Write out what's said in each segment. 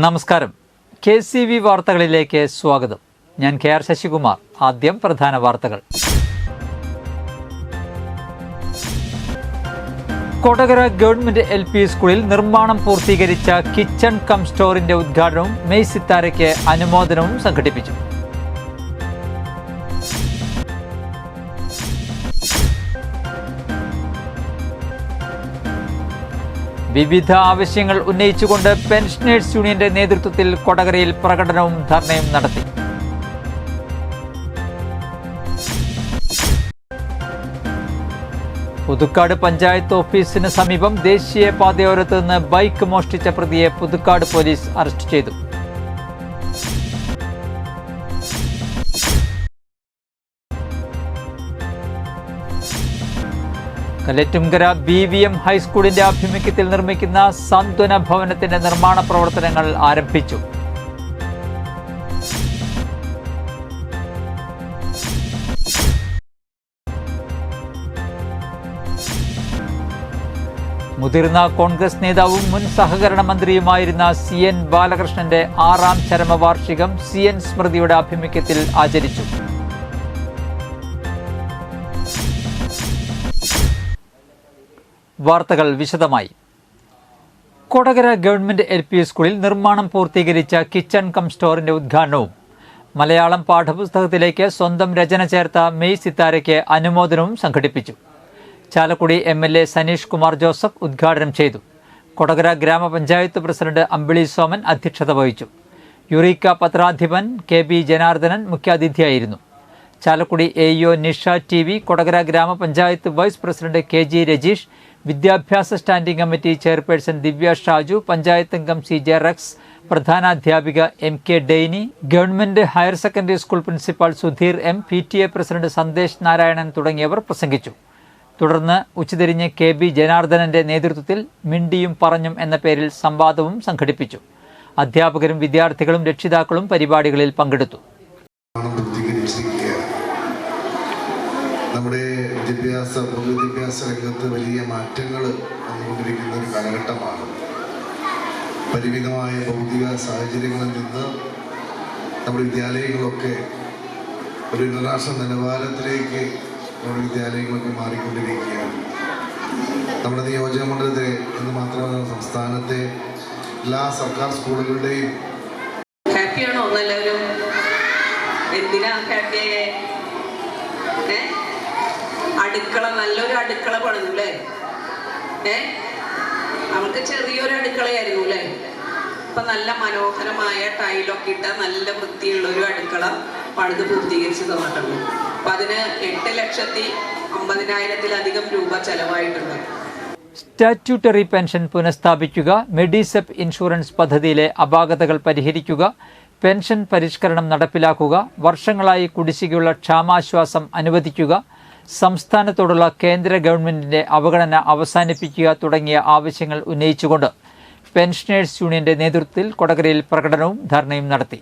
നമസ്കാരം. KCV വാർത്തകളിലേക്ക് സ്വാഗതം. ഞാൻ KR ശശികുമാർ. ആദ്യം പ്രധാന വാർത്തകൾ. കൊടകര ഗവൺമെന്റ് LP സ്കൂളിൽ നിർമ്മാണം പൂർത്തീകരിച്ച കിച്ചൺ കം സ്റ്റോറിന്റെ ഉദ്ഘാടനവും മെയ് സിത്താരയ്ക്ക് അനുമോദനവും സംഘടിപ്പിച്ചു. വിവിധ ആവശ്യങ്ങൾ ഉന്നയിച്ചുകൊണ്ട് പെൻഷനേഴ്സ് യൂണിയന്റെ നേതൃത്വത്തിൽ കൊടകരയിൽ പ്രകടനവും ധർണയും നടത്തി. പുതുക്കാട് പഞ്ചായത്ത് ഓഫീസിന് സമീപം ദേശീയപാതയോരത്ത് നിന്ന് ബൈക്ക് മോഷ്ടിച്ച പ്രതിയെ പുതുക്കാട് പോലീസ് അറസ്റ്റ് ചെയ്തു. കലറ്റുംകര BVM ഹൈസ്കൂളിന്റെ ആഭിമുഖ്യത്തിൽ നിർമ്മിക്കുന്ന സാന്ത്വന ഭവനത്തിന്റെ നിർമ്മാണ പ്രവർത്തനങ്ങൾ ആരംഭിച്ചു. മുതിർന്ന കോൺഗ്രസ് നേതാവും മുൻ സഹകരണ മന്ത്രിയുമായിരുന്ന CN ബാലകൃഷ്ണന്റെ 6ാം ചരമവാർഷികം CN സ്മൃതിയുടെ ആഭിമുഖ്യത്തിൽ ആചരിച്ചു. വാർത്തകൾ വിശദമായി. കൊടകര ഗവൺമെന്റ് LP സ്കൂളിൽ നിർമ്മാണം പൂർത്തീകരിച്ച കിച്ചൺ കം സ്റ്റോറിന്റെ ഉദ്ഘാടനവും മലയാളം പാഠപുസ്തകത്തിലേക്ക് സ്വന്തം രചന ചേർത്ത മെയ് സിത്താരയ്ക്ക് അനുമോദനവും സംഘടിപ്പിച്ചു. ചാലക്കുടി MLA സനീഷ് കുമാർ ജോസഫ് ഉദ്ഘാടനം ചെയ്തു. കൊടകര ഗ്രാമപഞ്ചായത്ത് പ്രസിഡന്റ് അമ്പിളി സോമൻ അധ്യക്ഷത വഹിച്ചു. യുറീക്ക പത്രാധിപൻ KB ജനാർദ്ദനൻ മുഖ്യാതിഥിയായിരുന്നു. ചാലക്കുടി AEO നിഷ TV, കൊടകര ഗ്രാമപഞ്ചായത്ത് വൈസ് പ്രസിഡന്റ് KG രജീഷ്, വിദ്യാഭ്യാസ standing committee chairperson Divya Shaju, panchayat അംഗം CJ റെക്സ്, പ്രധാനാധ്യാപിക MK Dainy, government higher secondary school principal Sudheer M, PTA president Sandesh Narayanan തുടങ്ങിയവർ പ്രസംഗിച്ചു. തുടർന്ന് ഉച്ചതിരിഞ്ഞ് KB ജനാർദ്ദനന്റെ നേതൃത്വത്തിൽ മിണ്ടിയും പറഞ്ഞും എന്ന പേരിൽ സംവാദവും സംഘടിപ്പിച്ചു. അധ്യാപകരും വിദ്യാർത്ഥികളും രക്ഷിതാക്കളും പരിപാടികളിൽ പങ്കെടുത്തു. നമ്മുടെ പൊതുവിദ്യാഭ്യാസ രംഗത്ത് വലിയ മാറ്റങ്ങൾ വന്നുകൊണ്ടിരിക്കുന്ന ഒരു കാലഘട്ടമാണ്. പരിമിതമായ ഭൗതിക സാഹചര്യങ്ങളിൽ നിന്ന് നമ്മുടെ വിദ്യാലയങ്ങളൊക്കെ ഒരു ഇന്റർനാഷണൽ നിലവാരത്തിലേക്ക് നമ്മുടെ വിദ്യാലയങ്ങളൊക്കെ മാറിക്കൊണ്ടിരിക്കുകയാണ്. നമ്മുടെ നിയോജക മണ്ഡലത്തെ എന്ന് മാത്രമല്ല സംസ്ഥാനത്തെ എല്ലാ സർക്കാർ സ്കൂളുകളുടെയും ഹാപ്പിയാണോ എല്ലാവരും? എന്തിനാ ഹാപ്പിയായേ? അടുക്കള, നല്ലൊരു അടുക്കള പണിതു അല്ലേ? നമുക്ക് ചെറിയൊരു അടുക്കളയായിരുന്നു അല്ലേ? ഇപ്പൊ നല്ല മനോഹരമായ ടൈലൊക്കെ ഇട്ട നല്ല വൃത്തിയുള്ള ഒരു അടുക്കള പണിത് പൂർത്തീകരിച്ച് തന്നിട്ടുണ്ട്. അപ്പൊ അതിന് 8,50,000-ലധികം രൂപ ചെലവായിട്ടുണ്ട്. സ്റ്റാറ്റ്യൂട്ടറി പെൻഷൻ പുനഃസ്ഥാപിക്കുക, മെഡിസെപ്പ് ഇൻഷുറൻസ് പദ്ധതിയിലെ അപാകതകൾ പരിഹരിക്കുക, പെൻഷൻ പരിഷ്കരണം നടപ്പിലാക്കുക, വർഷങ്ങളായി കുടിശ്ശികയുള്ള ക്ഷാമാശ്വാസം അനുവദിക്കുക, സംസ്ഥാനത്തോടുള്ള കേന്ദ്ര ഗവൺമെന്റിന്റെ അവഗണന അവസാനിപ്പിക്കുക തുടങ്ങിയ ആവശ്യങ്ങൾ ഉന്നയിച്ചുകൊണ്ട് പെൻഷനേഴ്സ് യൂണിയന്റെ നേതൃത്വത്തിൽ കൊടകരയിൽ പ്രകടനവും ധർണയും നടത്തി.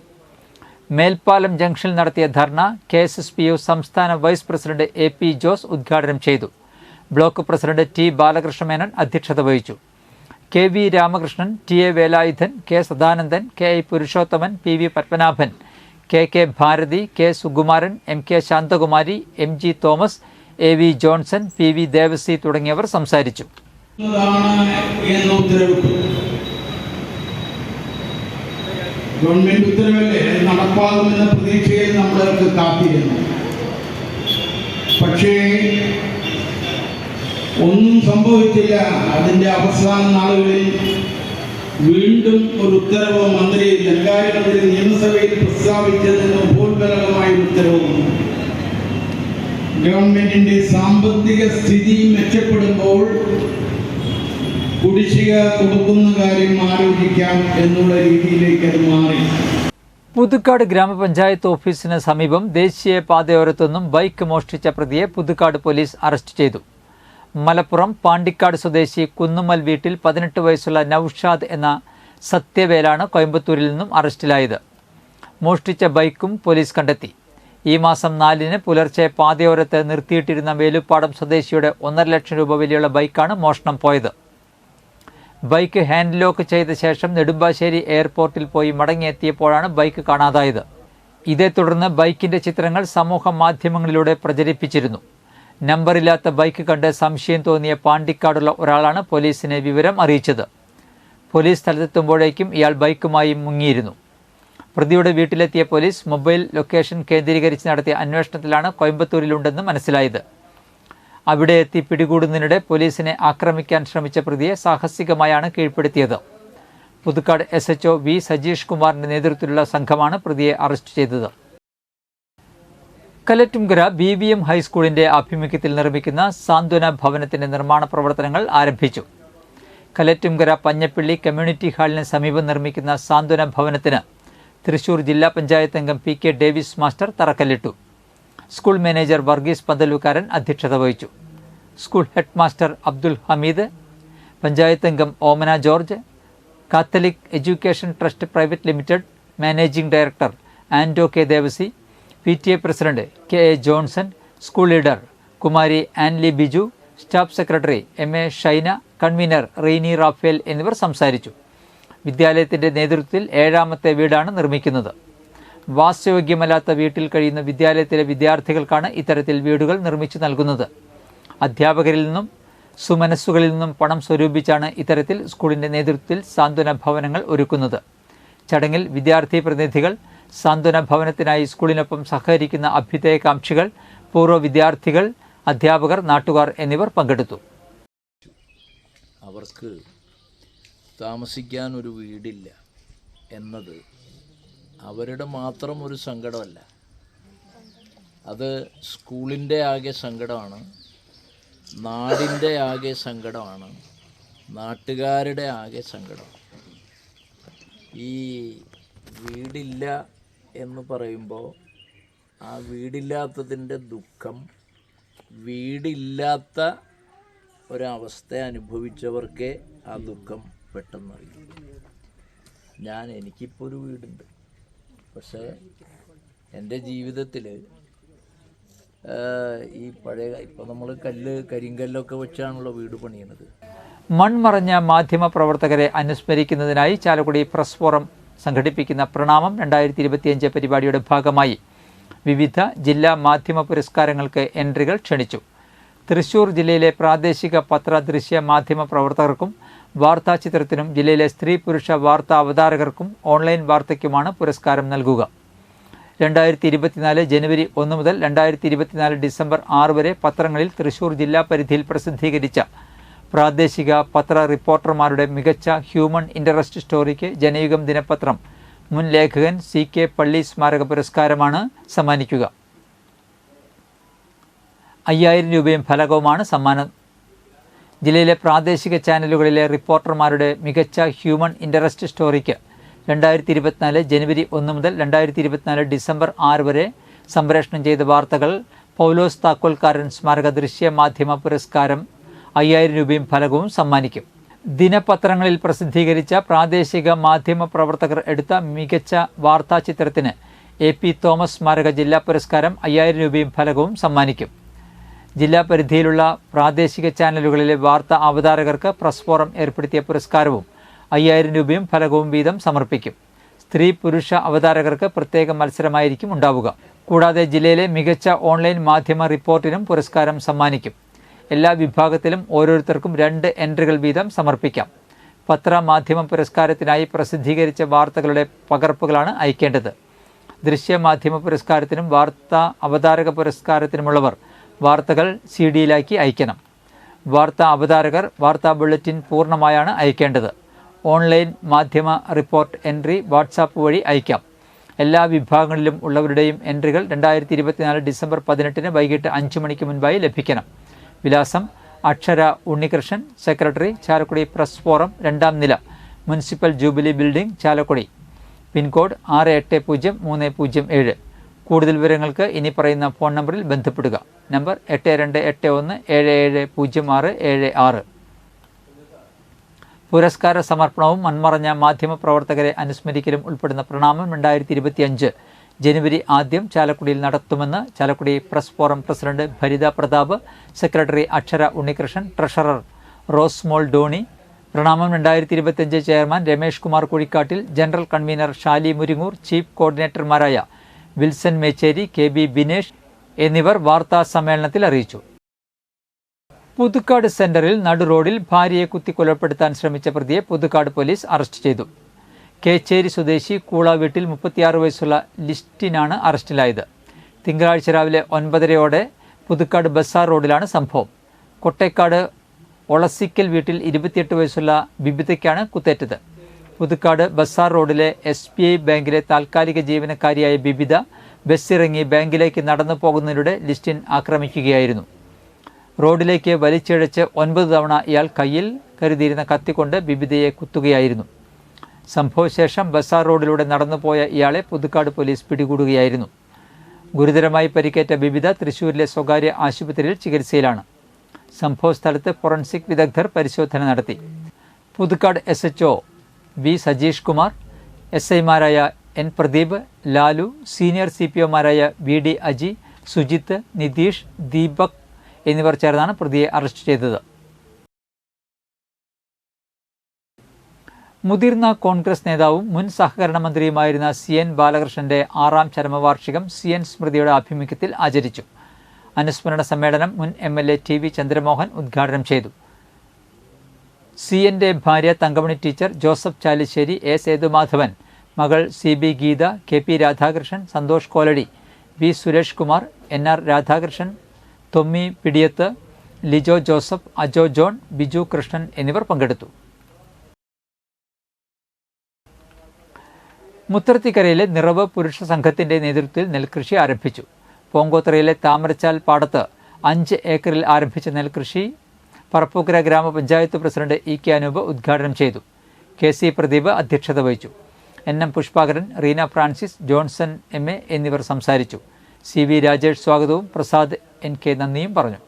മേൽപ്പാലം ജംഗ്ഷനിൽ നടത്തിയ ധർണ KSSPU സംസ്ഥാന വൈസ് പ്രസിഡന്റ് AP ജോസ് ഉദ്ഘാടനം ചെയ്തു. ബ്ലോക്ക് പ്രസിഡന്റ് T ബാലകൃഷ്ണമേനോൻ അധ്യക്ഷത വഹിച്ചു. KV Ramakrishnan, TA Velayudhan, K Sadanandan, KI Purushothaman, PV Padmanabhan, KK Bharathi, K Sukumaran, MK Santhakumari, MG Thomas, AV Johnson, PV Devasi തുടങ്ങിയവർ സംസാരിച്ചു. ഗവൺമെന്റ് ഉത്തരവല്ലേ നടപ്പാകുമെന്ന പ്രതീക്ഷയിൽ നമ്മളൊക്കെ കാത്തിരുന്നു. പക്ഷേ ഒന്നും സംഭവിച്ചില്ല. അതിന്റെ അവസാന നാളുകളിൽ വീണ്ടും ഒരു ഉത്തരവ് മന്ത്രി ധനകാര്യമന്ത്രി നിയമസഭയിൽ പ്രസ്താവിച്ചതിന് ഉപോത്ബലകമായ ഉത്തരവും ഗവൺമെന്റിന്റെ സാമ്പത്തിക സ്ഥിതി മെച്ചപ്പെടുമ്പോൾ കുടിശ്ശിക കൊടുക്കുന്ന കാര്യം ആലോചിക്കാം എന്നുള്ള രീതിയിലേക്ക് അത് മാറി. പുതുക്കാട് ഗ്രാമപഞ്ചായത്ത് ഓഫീസിന് സമീപം ദേശീയപാതയോരത്തുനിന്നും ബൈക്ക് മോഷ്ടിച്ച പ്രതിയെ പുതുക്കാട് പോലീസ് അറസ്റ്റ് ചെയ്തു. മലപ്പുറം പാണ്ടിക്കാട് സ്വദേശി കുന്നുമ്മൽ വീട്ടിൽ 18 വയസ്സുള്ള നൌഷാദ് എന്ന സത്യവേലാണ് കോയമ്പത്തൂരിൽ നിന്നും അറസ്റ്റിലായത്. മോഷ്ടിച്ച ബൈക്കും പോലീസ് കണ്ടെത്തി. ഈ മാസം 4-ന് പുലർച്ചെ പാതയോരത്ത് നിർത്തിയിട്ടിരുന്ന വേലുപ്പാടം സ്വദേശിയുടെ 1.5 ലക്ഷം രൂപ വിലയുള്ള ബൈക്കാണ് മോഷണം പോയത്. ബൈക്ക് ഹാൻഡ് ലോക്ക് ചെയ്ത ശേഷം നെടുമ്പാശ്ശേരി എയർപോർട്ടിൽ പോയി മടങ്ങിയെത്തിയപ്പോഴാണ് ബൈക്ക് കാണാതായത്. ഇതേ തുടർന്ന് ബൈക്കിന്റെ ചിത്രങ്ങൾ സമൂഹ മാധ്യമങ്ങളിലൂടെ പ്രചരിപ്പിച്ചിരുന്നു. നമ്പറില്ലാത്ത ബൈക്ക് കണ്ട് സംശയം തോന്നിയ പാണ്ടിക്കാടുള്ള ഒരാളാണ് പോലീസിനെ വിവരം അറിയിച്ചത്. പോലീസ് സ്ഥലത്തെത്തുമ്പോഴേക്കും ഇയാൾ ബൈക്കുമായി മുങ്ങിയിരുന്നു. പ്രതിയുടെ വീട്ടിലെത്തിയ പോലീസ് മൊബൈൽ ലൊക്കേഷൻ കേന്ദ്രീകരിച്ച് നടത്തിയ അന്വേഷണത്തിലാണ് കോയമ്പത്തൂരിലുണ്ടെന്ന് മനസ്സിലായത്. അവിടെ എത്തി പിടികൂടുന്നതിനിടെ പോലീസിനെ ആക്രമിക്കാൻ ശ്രമിച്ച പ്രതിയെ സാഹസികമായാണ് കീഴ്പ്പെടുത്തിയത്. പുതുക്കാട് SHO V സജീഷ് കുമാറിന്റെ നേതൃത്വത്തിലുള്ള സംഘമാണ് പ്രതിയെ അറസ്റ്റ് ചെയ്തത്. കലറ്റുംകര BVM ഹൈസ്കൂളിന്റെ ആഭിമുഖ്യത്തിൽ നിർമ്മിക്കുന്ന സാന്ത്വന ഭവനത്തിന്റെ നിർമ്മാണ പ്രവർത്തനങ്ങൾ ആരംഭിച്ചു. കലറ്റുംകര പഞ്ഞപ്പള്ളി കമ്മ്യൂണിറ്റി ഹാളിന് സമീപം നിർമ്മിക്കുന്ന സാന്ത്വന ഭവനത്തിന് തൃശൂർ ജില്ലാ പഞ്ചായത്ത് അംഗം PK ഡേവിസ് മാസ്റ്റർ തറക്കല്ലിട്ടു. സ്കൂൾ മാനേജർ വർഗീസ് പന്തലൂക്കാരൻ അധ്യക്ഷത വഹിച്ചു. School head master Abdul Hameed, panchayat അംഗം Omana George, Catholic education trust private limited managing director Ando K Devassy, PTA president KA Johnson, school leader Kumari Anly Biju, staff secretary MA Shaina, convener Reeni Raphael എന്നിവർ സംസാരിച്ചു. വിദ്യാലയത്തിന്റെ നേതൃത്വത്തിൽ 7ാമത്തെ വീടാണ് നിർമ്മിക്കുന്നത്. വാസയോഗ്യമല്ലാത്ത വീട്ടിൽ കഴിയുന്ന വിദ്യാലയത്തിലെ വിദ്യാർത്ഥികൾക്കാണ് ഇത്തരത്തിൽ വീടുകൾ നിർമ്മിച്ചു നൽകുന്നത്. അധ്യാപകരിൽ നിന്നും സുമനസ്സുകളിൽ നിന്നും പണം സ്വരൂപിച്ചാണ് ഇത്തരത്തിൽ സ്കൂളിന്റെ നേതൃത്വത്തിൽ സാന്ത്വന ഭവനങ്ങൾ ഒരുക്കുന്നത്. ചടങ്ങിൽ വിദ്യാർത്ഥി പ്രതിനിധികൾ, സാന്ത്വന ഭവനത്തിനായി സ്കൂളിനൊപ്പം സഹകരിക്കുന്ന അഭ്യുദയകാംക്ഷികൾ, പൂർവ്വ വിദ്യാർത്ഥികൾ, അധ്യാപകർ, നാട്ടുകാർ എന്നിവർ പങ്കെടുത്തു. അവർക്ക് താമസിക്കാൻ ഒരു വീടില്ല എന്നത് അവരുടെ മാത്രം ഒരു സങ്കടമല്ല. അത് സ്കൂളിൻ്റെ ആകെ സങ്കടമാണ്, നാടിൻ്റെ ആകെ സങ്കടമാണ്, നാട്ടുകാരുടെ ആകെ സങ്കടമാണ്. ഈ വീടില്ല എന്ന് പറയുമ്പോൾ ആ വീടില്ലാത്തതിൻ്റെ ദുഃഖം വീടില്ലാത്ത ഒരവസ്ഥ അനുഭവിച്ചവർക്കേ ആ ദുഃഖം പെട്ടെന്നറിയും. എനിക്കിപ്പോൾ ഒരു വീടുണ്ട്, പക്ഷേ എൻ്റെ ജീവിതത്തിൽ ഈ പഴയ ഇപ്പോൾ നമ്മൾ കരിങ്കല്ലൊക്കെ വെച്ചാണല്ലോ വീട് പണിയുന്നത്. മൺമറഞ്ഞ മാധ്യമ പ്രവർത്തകരെ അനുസ്മരിക്കുന്നതിനായി ചാലക്കുടി പ്രസ് ഫോറം സംഘടിപ്പിക്കുന്ന പ്രണാമം 2025 പരിപാടിയുടെ ഭാഗമായി വിവിധ ജില്ലാ മാധ്യമ പുരസ്കാരങ്ങൾക്ക് എൻട്രികൾ ക്ഷണിച്ചു. തൃശൂർ ജില്ലയിലെ പ്രാദേശിക പത്ര ദൃശ്യ മാധ്യമ പ്രവർത്തകർക്കും വാർത്താചിത്രത്തിനും ജില്ലയിലെ സ്ത്രീ പുരുഷ വാർത്താ അവതാരകർക്കും ഓൺലൈൻ വാർത്തയ്ക്കുമാണ് പുരസ്കാരം നൽകുക. 2024 ജനുവരി 1 മുതൽ 2024 ഡിസംബർ 6 വരെ പത്രങ്ങളിൽ തൃശൂർ ജില്ലാ പരിധിയിൽ പ്രസിദ്ധീകരിച്ച പ്രാദേശിക പത്ര റിപ്പോർട്ടർമാരുടെ മികച്ച ഹ്യൂമൻ ഇൻട്രസ്റ്റ് സ്റ്റോറിക്ക് ജനയുഗം ദിനപത്രം മുൻ ലേഖകൻ CK പള്ളി സ്മാരക പുരസ്കാരമാണ് സമ്മാനിക്കുക. 5000 രൂപയും ഫലകവുമാണ് സമ്മാനം. ജില്ലയിലെ പ്രാദേശിക ചാനലുകളിലെ റിപ്പോർട്ടർമാരുടെ മികച്ച ഹ്യൂമൻ ഇൻട്രസ്റ്റ് സ്റ്റോറിക്ക് 2024 ജനുവരി 1 മുതൽ 2024 ഡിസംബർ 6 വരെ സംപ്രേഷണം ചെയ്ത വാർത്തകൾ പൗലോസ് താക്കോൽക്കാരൻ സ്മാരക ദൃശ്യ മാധ്യമ പുരസ്കാരം 5000 രൂപയും ഫലകവും സമ്മാനിക്കും. ദിനപത്രങ്ങളിൽ പ്രസിദ്ധീകരിച്ച പ്രാദേശിക മാധ്യമ പ്രവർത്തകർ എടുത്ത മികച്ച വാർത്താ ചിത്രത്തിന് AP തോമസ് സ്മാരക ജില്ലാ പുരസ്കാരം 5000 രൂപയും ഫലകവും സമ്മാനിക്കും. ജില്ലാ പരിധിയിലുള്ള പ്രാദേശിക ചാനലുകളിലെ വാർത്താ അവതാരകർക്ക് പ്രസ് ഫോറം ഏർപ്പെടുത്തിയ പുരസ്കാരവും 5000 രൂപയും ഫലകവും വീതം സമർപ്പിക്കും. സ്ത്രീ പുരുഷ അവതാരകർക്ക് പ്രത്യേക മത്സരമായിരിക്കും ഉണ്ടാവുക. കൂടാതെ ജില്ലയിലെ മികച്ച ഓൺലൈൻ മാധ്യമ റിപ്പോർട്ടിനും പുരസ്കാരം സമ്മാനിക്കും. എല്ലാ വിഭാഗത്തിലും ഓരോരുത്തർക്കും 2 എൻട്രികൾ വീതം സമർപ്പിക്കാം. പത്ര മാധ്യമ പുരസ്കാരത്തിനായി പ്രസിദ്ധീകരിച്ച വാർത്തകളുടെ പകർപ്പുകളാണ് അയക്കേണ്ടത്. ദൃശ്യ മാധ്യമ പുരസ്കാരത്തിനും വാർത്താ അവതാരക പുരസ്കാരത്തിനുമുള്ളവർ വാർത്തകൾ CD-യിലാക്കി അയക്കണം. വാർത്താ അവതാരകർ വാർത്താ ബുള്ളറ്റിൻ പൂർണ്ണമായാണ് അയക്കേണ്ടത്. ഓൺലൈൻ മാധ്യമ റിപ്പോർട്ട് എൻട്രി വാട്സാപ്പ് വഴി അയക്കാം. എല്ലാ വിഭാഗങ്ങളിലും ഉള്ളവരുടെയും എൻട്രികൾ 2024 ഡിസംബർ 18 വൈകിട്ട് 5 മണിക്ക് മുൻപായി ലഭിക്കണം. വിലാസം: Akshara Unnikrishnan, secretary, Chalakudy press forum, 2ാം നില, municipal jubilee building, Chalakudy. Pin code 680307. കൂടുതൽ വിവരങ്ങൾക്ക് ഇനി പറയുന്ന ഫോൺ നമ്പറിൽ ബന്ധപ്പെടുക. നമ്പർ 8281770676. പുരസ്കാര സമർപ്പണവും മൺമറഞ്ഞ മാധ്യമ പ്രവർത്തകരെ അനുസ്മരിക്കലും ഉൾപ്പെടുന്ന പ്രണാമം 2025 ജനുവരി 1 ചാലക്കുടിയിൽ നടത്തുമെന്ന് Chalakudy press forum president Bharitha Prathap, secretary Akshara Unnikrishnan, treasurer Rosemol Doni, Pranamam 2025 chairman Ramesh Kumar കുഴിക്കാട്ടിൽ, general convener Shali Muringoor, chief കോർഡിനേറ്റർമാരായ വിൽസൺ മേച്ചേരി, KB ബിനേഷ് എന്നിവർ വാർത്താ സമ്മേളനത്തിൽ അറിയിച്ചു. പുതുക്കാട് സെന്ററിൽ നടുറോഡിൽ ഭാര്യയെ കുത്തിക്കൊലപ്പെടുത്താൻ ശ്രമിച്ച പ്രതിയെ പുതുക്കാട് പോലീസ് അറസ്റ്റ് ചെയ്തു. കേച്ചേരി സ്വദേശി കൂള വീട്ടിൽ 36 വയസ്സുള്ള ലിസ്റ്റിനാണ് അറസ്റ്റിലായത്. തിങ്കളാഴ്ച രാവിലെ 9:30 പുതുക്കാട് ബസാർ റോഡിലാണ് സംഭവം. കൊട്ടേക്കാട് ഒളസിക്കൽ വീട്ടിൽ 28 വയസ്സുള്ള ബിബിതയ്ക്കാണ് കുത്തേറ്റത്. പുതുക്കാട് ബസാർ റോഡിലെ SBI ബാങ്കിലെ താൽക്കാലിക ജീവനക്കാരിയായ ബിബിത ബസ്സിറങ്ങി ബാങ്കിലേക്ക് നടന്നു പോകുന്നതിനിടെ ലിസ്റ്റിൻ ആക്രമിക്കുകയായിരുന്നു. റോഡിലേക്ക് വലിച്ചിഴച്ച് 9 തവണ ഇയാൾ കയ്യിൽ കരുതിയിരുന്ന കത്തിക്കൊണ്ട് ബിബിതയെ കുത്തുകയായിരുന്നു. സംഭവശേഷം ബസാർ റോഡിലൂടെ നടന്നുപോയ ഇയാളെ പുതുക്കാട് പോലീസ് പിടികൂടുകയായിരുന്നു. ഗുരുതരമായി പരിക്കേറ്റ ബിബിത തൃശൂരിലെ സ്വകാര്യ ആശുപത്രിയിൽ ചികിത്സയിലാണ്. സംഭവസ്ഥലത്ത് ഫോറൻസിക് വിദഗ്ധർ പരിശോധന നടത്തി. പുതുക്കാട് SHO B സജീഷ് കുമാർ, SIമാരായ N പ്രദീപ്, ലാലു, സീനിയർ CPOമാരായ VD അജി, സുജിത്ത്, നിതീഷ്, ദീപക് എന്നിവർ ചേർന്നാണ് പ്രതിയെ അറസ്റ്റ് ചെയ്തത്. മുതിർന്ന കോൺഗ്രസ് നേതാവും മുൻ സഹകരണ മന്ത്രിയുമായിരുന്ന CN ബാലകൃഷ്ണന്റെ 6ാം ചരമവാർഷികം CN സ്മൃതിയുടെ ആഭിമുഖ്യത്തിൽ ആചരിച്ചു. അനുസ്മരണ സമ്മേളനം മുൻ MLA TV ചന്ദ്രമോഹൻ ഉദ്ഘാടനം ചെയ്തു. CNന്റെ ഭാര്യ Thankamani teacher, Joseph Chalissery, A Sethumadhavan, മകൾ CB Geetha, KP Radhakrishnan, Santhosh Koladi, B Suresh Kumar, NR Radhakrishnan, Thommi Pidiyath, Lijo Joseph, Ajo John, Biju Krishnan എന്നിവർ പങ്കെടുത്തു. മുത്തറത്തിക്കരയിലെ നിറവ് പുരുഷ സംഘത്തിന്റെ നേതൃത്വത്തിൽ നെൽകൃഷി ആരംഭിച്ചു. പോങ്കോത്തറയിലെ താമരച്ചാൽ പാടത്ത് 5 ഏക്കറിൽ ആരംഭിച്ച നെൽകൃഷി പറപ്പൂക്കര ഗ്രാമപഞ്ചായത്ത് പ്രസിഡന്റ് EK അനൂപ് ഉദ്ഘാടനം ചെയ്തു. KC പ്രദീപ് അധ്യക്ഷത വഹിച്ചു. NM Pushpakaran, Reena Francis, Johnson MA എന്നിവർ സംസാരിച്ചു. CV രാജേഷ് സ്വാഗതവും പ്രസാദ് NK നന്ദിയും പറഞ്ഞു.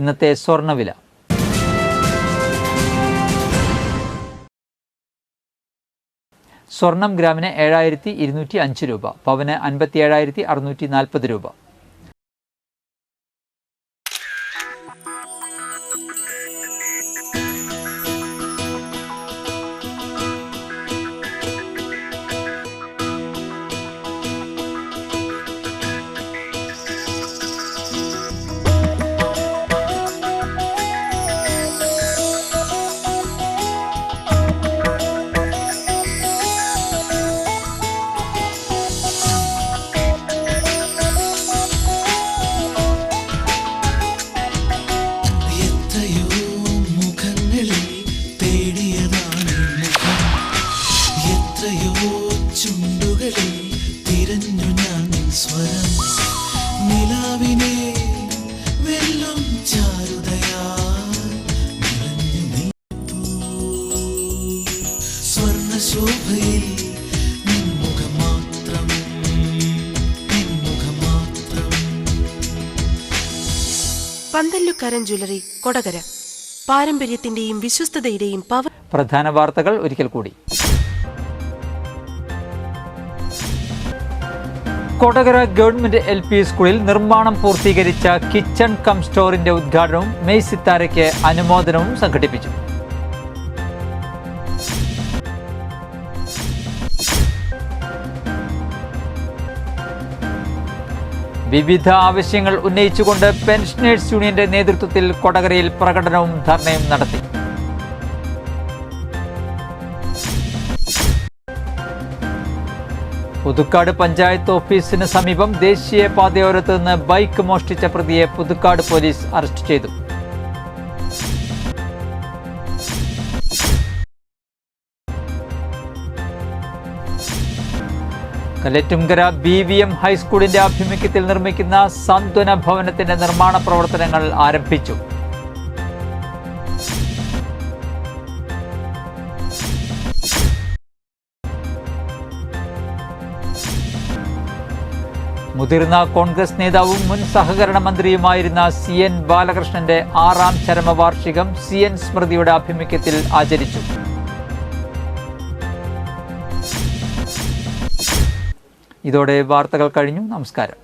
ഇന്നത്തെ സ്വർണ്ണവില. സ്വർണം ഗ്രാമിന് 7205 രൂപ, പവന് 57,640 രൂപ. പന്തല്ലുക്കാരൻ ജ്വല്ലറി, കൊടകര. പാരമ്പര്യത്തിന്റെയും വിശ്വസ്തതയുടെയും പ്രധാന വാർത്തകൾ ഒരിക്കൽ കൂടി. കൊടകര ഗവൺമെന്റ് LP സ്കൂളിൽ നിർമ്മാണം പൂർത്തീകരിച്ച കിച്ചൺ കം സ്റ്റോറിന്റെ ഉദ്ഘാടനവും മെയ് സിത്താരയ്ക്ക് അനുമോദനവും സംഘടിപ്പിച്ചു. വിവിധ ആവശ്യങ്ങൾ ഉന്നയിച്ചുകൊണ്ട് പെൻഷനേഴ്സ് യൂണിയന്റെ നേതൃത്വത്തിൽ കൊടകരയിൽ പ്രകടനവും ധർണയും നടത്തി. പുതുക്കാട് പഞ്ചായത്ത് ഓഫീസിന് സമീപം ദേശീയപാതയോരത്ത് നിന്ന് ബൈക്ക് മോഷ്ടിച്ച പ്രതിയെ പുതുക്കാട് പോലീസ് അറസ്റ്റ് ചെയ്തു. കലറ്റുംകര BVM ഹൈസ്കൂളിന്റെ ആഭിമുഖ്യത്തിൽ നിർമ്മിക്കുന്ന സാന്ത്വന ഭവനത്തിന്റെ നിർമ്മാണ പ്രവർത്തനങ്ങൾ ആരംഭിച്ചു. മുതിർന്ന കോൺഗ്രസ് നേതാവും മുൻ സഹകരണ മന്ത്രിയുമായിരുന്ന CN ബാലകൃഷ്ണന്റെ 6ാം ചരമവാർഷികം CN സ്മൃതിയുടെ ആഭിമുഖ്യത്തിൽ ആചരിച്ചു. ഇതോടെ വാർത്തകൾ കഴിഞ്ഞു. നമസ്കാരം.